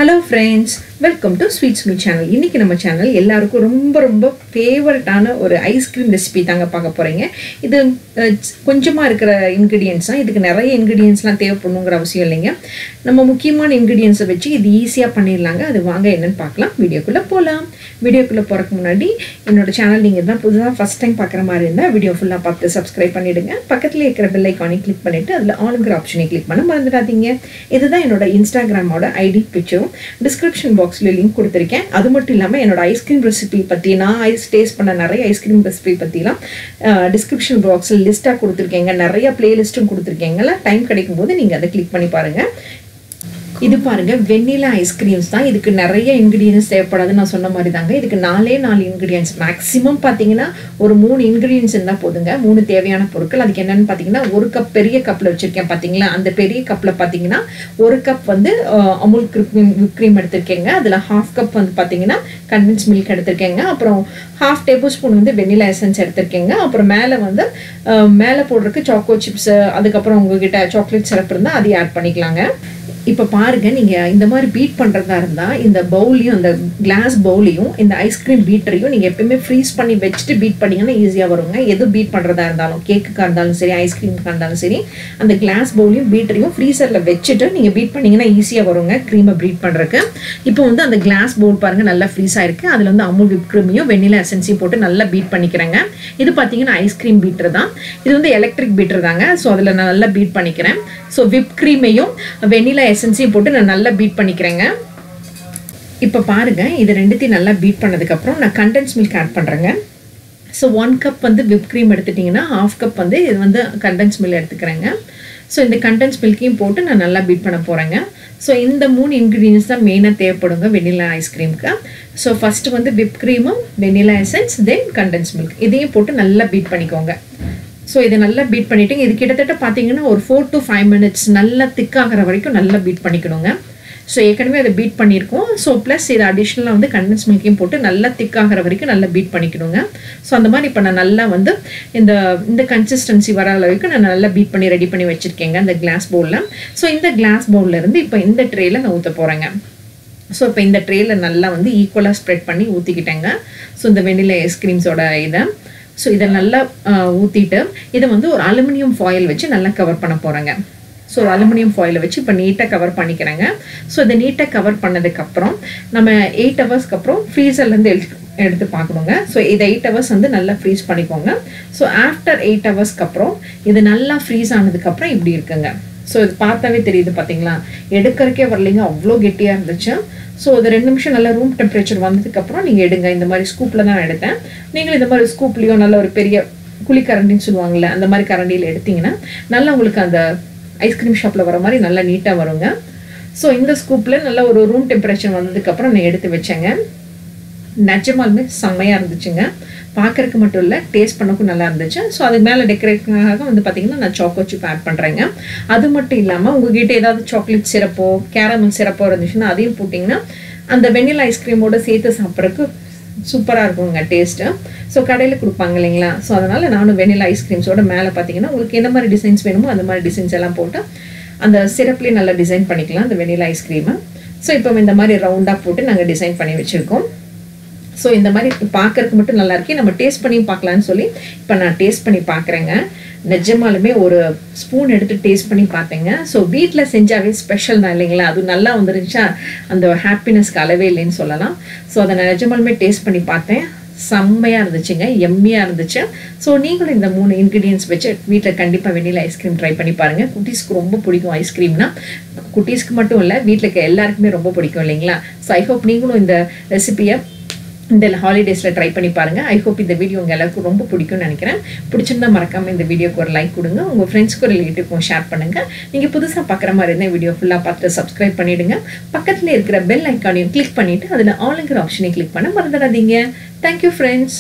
Hello friends, welcome to Sweet Smooth channel. இன்னைக்கு நம்ம channel எல்லாருக்கும் ரொம்ப ஃபேவரட்டான ஒரு ஐஸ்கிரீம் ரெசிபி தாங்க பார்க்க போறீங்க. இது கொஞ்சமா இருக்கிற இன்கிரிடியன்ட்ஸ் தான். இதுக்கு நிறைய இன்கிரிடியன்ட்ஸ்லாம் தேவைப்படும்ங்கற அவசியம் இல்லைங்க. நம்ம முக்கியமான இன்கிரிடியன்ட்ஸை வச்சு இது ஈஸியா பண்ணிரலாங்க. அது வாங்க என்னன்னு பார்க்கலாம். வீடியோக்குள்ள போலாம். வீடியோக்குள்ள போறதுக்கு முன்னாடி என்னோட சேனல் நீங்க தான் புதுசா ஃபர்ஸ்ட் டைம் பார்க்குற மாதிரி இருந்தா வீடியோ ஃபுல்லா பார்த்து சப்ஸ்கிரைப் பண்ணிடுங்க. பக்கத்துல இருக்கிற பெல் ஐகானை கிளிக் பண்ணிட்டு அதுல ஆல்ங்கிற ஆப்ஷனை கிளிக் பண்ண மறந்துடாதீங்க. இதுதான் என்னோட இன்ஸ்டாகிராமோட ஐடி பிக்சர். டிஸ்கிரிப்ஷன் பாக்ஸ்ல லிங்க் கொடுத்திருக்கேன். அது மட்டும் இல்லாம என்னோட ஐஸ்கிரீம் ரெசிபி பத்தி நான் டேஸ்ட் பண்ண நிறைய ஐஸ்கிரீம் ரெசிபி பத்திலாம் டிஸ்கிரிப்ஷன் பாக்ஸ்ல லிஸ்டா கொடுத்திருக்கேங்க. நிறைய பிளேலிஸ்டும் கொடுத்திருக்கேங்கல. டைம் கிடைக்கும் போது நீங்க அதை கிளிக் பண்ணி பாருங்க. இது பாருங்க வெண்ணிலா ஐஸ்கிரீம்ஸ் தான். இதுக்கு நிறைய இன்கிரிடியன்ட்ஸ் தேவைப்படாது நான் சொன்ன மாதிரி தாங்க. இதுக்கு 4 இன்கிரிடியன்ட்ஸ் மேக்ஸிமம் பார்த்தீங்கன்னா ஒரு 3 இன்கிரிடியன்ட்ஸ் இருந்தால் போதுங்க. 3 தேவையான பொருட்கள். அதுக்கு என்னன்னு பார்த்தீங்கன்னா ஒரு கப் பெரிய கப்பில் வச்சிருக்கேன் பார்த்தீங்களா. அந்த பெரிய கப்பில் பார்த்தீங்கன்னா ஒரு கப் வந்து அமுல் க்ரீம் எடுத்திருக்கேங்க. அதில் 1/2 கப் வந்து பார்த்தீங்கன்னா கண்டென்ஸ் மில்க் எடுத்திருக்கேங்க. அப்புறம் 1/2 டேபிள் ஸ்பூன் வந்து வெண்ணிலா எசன்ஸ் எடுத்திருக்கேங்க. அப்புறம் மேலே வந்து மேலே போடுறதுக்கு சாக்கோ சிப்ஸ், அதுக்கப்புறம் உங்ககிட்ட சாக்லேட் சிரப் இருந்தால் அதையும் ஆட் பண்ணிக்கலாங்க. இப்போ பாருங்க, நீங்க இந்த மாதிரி பீட் பண்றதா இருந்தா இந்த பவுலையும் அந்த கிளாஸ் பவுலையும் இந்த ஐஸ்கிரீம் பீட்டரையும் நீங்க எப்பவுமே ஃப்ரீஸ் பண்ணி வச்சுட்டு பீட் பண்ணீங்கன்னா ஈஸியா வருங்க. எது பீட் பண்றதா இருந்தாலும், கேக்குக்கா இருந்தாலும் சரி, ஐஸ்கிரீமுக்கா இருந்தாலும் சரி, அந்த கிளாஸ் பவுலையும் பீட்டரையும் ஃப்ரீசர்ல வச்சுட்டு நீங்க பீட் பண்ணீங்கன்னா ஈஸியா வருங்க க்ரீமை பீட் பண்றதுக்கு. இப்போ வந்து அந்த கிளாஸ் பவுல் பாருங்க நல்லா ஃப்ரீஸ் ஆயிருக்கு. அதுல வந்து அமுல் விப் க்ரீமையும் வெண்ணிலா எசன்ஸையும் போட்டு நல்லா பீட் பண்ணிக்கிறேங்க. இது பாத்தீங்கன்னா ஐஸ்கிரீம் பீட்டர் தான். இது வந்து எலக்ட்ரிக் பீட்டர் தாங்க. ஸோ அதுல நான் நல்லா பீட் பண்ணிக்கிறேன். ஸோ விப் க்ரீமையும் வெண்ணிலா எசன்ஸையும் போட்டு நான் நல்லா பீட் பண்ணிக்கிறேங்க. இப்போ பாருங்க, இது ரெண்டுத்தையும் நல்லா பீட் பண்ணதுக்கு அப்புறம் நான் கண்டென்ஸ் மில்க் ஆட் பண்றேங்க. ஸோ 1 கப் வந்து விப் க்ரீம் எடுத்துட்டீங்கன்னா 1/2 கப் வந்து இது வந்து கண்டென்ஸ் மில்க் எடுத்துக்கிறேங்க. ஸோ இந்த கண்டென்ஸ் மில்க்கையும் போட்டு நான் நல்லா பீட் பண்ண போறேங்க. ஸோ இந்த 3 இன்கிரீடியன்ஸ் தான் மெயினாக தேவைப்படுங்க வெண்ணிலா ஐஸ்கிரீமுக்கு. ஸோ ஃபர்ஸ்ட் வந்து விப் க்ரீமும் வெண்ணிலா எசன்ஸ் தென் கண்டென்ஸ் மில்க் இதையும் போட்டு நல்லா பீட் பண்ணிக்கோங்க. ஸோ இதை நல்லா பீட் பண்ணிவிட்டு இது கிட்டத்தட்ட பார்த்தீங்கன்னா ஒரு 4 to 5 minutes நல்லா திக்காகிற வரைக்கும் நல்லா பீட் பண்ணிக்கணுங்க. ஸோ ஏற்கனவே அதை பீட் பண்ணியிருக்கோம். ஸோ ப்ளஸ் இது அடிஷ்னலாக வந்து கண்டென்ஸ் மில்க்கையும் போட்டு நல்லா திக்காகிற வரைக்கும் நல்லா பீட் பண்ணிக்கணுங்க. ஸோ அந்த மாதிரி இப்போ நான் நல்லா வந்து இந்த கன்சிஸ்டன்சி வர வரைக்கும் நான் நல்லா பீட் பண்ணி ரெடி பண்ணி வச்சுருக்கேங்க இந்த கிளாஸ் பவுலில். ஸோ இந்த கிளாஸ் பவுலில் இருந்து இப்போ இந்த ட்ரேயில் நான் ஊற்ற போகிறேங்க. ஸோ இப்போ இந்த ட்ரேயில் நல்லா வந்து ஈக்குவலாக ஸ்ப்ரெட் பண்ணி ஊற்றிக்கிட்டேங்க. ஸோ இந்த வெண்ணிலா ஐஸ்கிரீம்ஸோட இதை ஸோ இதை நல்லா ஊற்றிட்டு இதை வந்து ஒரு அலுமினியம் ஃபாயில் வச்சு நல்லா கவர் பண்ண போகிறேங்க. ஸோ ஒரு அலுமினியம் ஃபாயிலை வச்சு இப்போ நீட்டாக கவர் பண்ணிக்கிறேங்க. ஸோ இதை நீட்டாக கவர் பண்ணதுக்கப்புறம் நம்ம 8 ஹவர்ஸ்க்கு அப்புறம் ஃப்ரீசர்லேருந்து எடுத்து பார்க்கணுங்க. ஸோ இதை 8 ஹவர்ஸ் வந்து நல்லா ஃப்ரீஸ் பண்ணிக்கோங்க. ஸோ ஆஃப்டர் 8 ஹவர்ஸ்க்கு அப்புறம் இது நல்லா ஃப்ரீஸ் ஆனதுக்கப்புறம் இப்படி இருக்குங்க. ஸோ இது பார்த்தாவே தெரியுது பார்த்தீங்களா, எடுக்கிறக்கே வரலைங்க, அவ்வளோ கெட்டியாக இருந்துச்சு. ஸோ அது 2 நிமிஷம் நல்லா ரூம் டெம்பரேச்சர் வந்ததுக்கப்புறம் நீங்கள் எடுங்க. இந்த மாதிரி ஸ்கூப்பில் தான் எடுத்தேன். நீங்கள் இந்த மாதிரி ஸ்கூப்லேயோ நல்ல ஒரு பெரிய குழிக்கரண்டின்னு சொல்லுவாங்கள்ல, அந்த மாதிரி கரண்டியில் எடுத்தீங்கன்னா நல்லா உங்களுக்கு அந்த ஐஸ்கிரீம் ஷாப்பில் வர மாதிரி நல்லா நீட்டாக வருங்க. ஸோ இந்த ஸ்கூப்பில் நல்லா ஒரு ரூம் டெம்பரேச்சர் வந்ததுக்கப்புறம் நான் எடுத்து வச்சேங்க. நிஜமாலுமே செம்மையாக இருந்துச்சுங்க. பார்க்கறதுக்கு மட்டும் இல்லை, டேஸ்ட் பண்ணக்கும் நல்லா இருந்துச்சு. ஸோ அதுக்கு மேலே டெக்கரேஷனுக்காக வந்து பார்த்தீங்கன்னா நான் சாக்கோ சிப் ஆட் பண்ணுறேங்க. அது மட்டும் இல்லாமல் உங்ககிட்ட ஏதாவது சாக்லேட் சிரப்போ கேரமல் சிரப்போ இருந்துச்சுன்னா அதையும் போட்டிங்கன்னா அந்த வெண்ணிலா ஐஸ்கிரீமோட சேர்த்து சாப்பிட்றதுக்கு சூப்பராக இருக்குங்க டேஸ்ட்டு. ஸோ கடையில் கொடுப்பாங்க இல்லைங்களா. ஸோ அதனால் நானும் வெண்ணிலா ஐஸ்கிரீம்ஸோட மேலே பார்த்தீங்கன்னா உங்களுக்கு என்ன மாதிரி டிசைன்ஸ் வேணுமோ அந்த மாதிரி டிசைன்ஸ் எல்லாம் போட்டு அந்த சிரப்லேயே நல்லா டிசைன் பண்ணிக்கலாம் அந்த வெண்ணிலா ஐஸ்கிரீமை. ஸோ இப்போ இந்த மாதிரி ரவுண்டாக போட்டு நாங்கள் டிசைன் பண்ணி வச்சுருக்கோம். ஸோ இந்த மாதிரி பார்க்கறதுக்கு மட்டும் நல்லா இருக்கே, நம்ம டேஸ்ட் பண்ணி பார்க்கலான்னு சொல்லி இப்போ நான் டேஸ்ட் பண்ணி பார்க்குறேங்க. நிஜமாலுமே ஒரு ஸ்பூன் எடுத்து டேஸ்ட் பண்ணி பார்த்தேங்க. ஸோ வீட்டில் செஞ்சாவே ஸ்பெஷல் தான் இல்லைங்களா. அது நல்லா வந்துருந்துச்சா அந்த ஹாப்பினஸ்க்கு அளவே இல்லைன்னு சொல்லலாம். ஸோ அதை நான் நிஜமாலுமே டேஸ்ட் பண்ணி பார்த்தேன். செம்மையாக இருந்துச்சுங்க, எம்மியாக இருந்துச்சு. ஸோ நீங்களும் இந்த 3 இன்க்ரீடியன்ஸ் வச்சு வீட்டில் கண்டிப்பாக வெண்ணிலா ஐஸ்கிரீம் ட்ரை பண்ணி பாருங்கள். குட்டீஸ்க்கு ரொம்ப பிடிக்கும் ஐஸ்கிரீம்னா. குட்டீஸ்க்கு மட்டும் இல்லை, வீட்டில் இருக்க எல்லாருக்குமே ரொம்ப பிடிக்கும் இல்லைங்களா. ஸோ ஐ ஹோப் நீங்களும் இந்த ரெசிபியை இந்த ஹாலிடேஸில் ட்ரை பண்ணி பாருங்கள். ஐ ஹோப் இந்த வீடியோ உங்கள் எல்லாருக்கும் ரொம்ப பிடிக்கும்னு நினைக்கிறேன். பிடிச்சிருந்தா மறக்காமல் இந்த வீடியோக்கு ஒரு லைக் கொடுங்க. உங்கள் ஃப்ரெண்ட்ஸ்க்கும் ரிலேட்டிவ்க்கும் ஷேர் பண்ணுங்கள். நீங்கள் புதுசாக பார்க்குற மாதிரி இருந்தால் வீடியோ ஃபுல்லாக பார்த்து சப்ஸ்கிரைப் பண்ணிவிடுங்க. பக்கத்தில் இருக்கிற பெல் ஐக்கானையும் கிளிக் பண்ணிவிட்டு அதில் ஆளுங்கிற ஆப்ஷனை கிளிக் பண்ண மறந்துடாதீங்க. Thank you friends.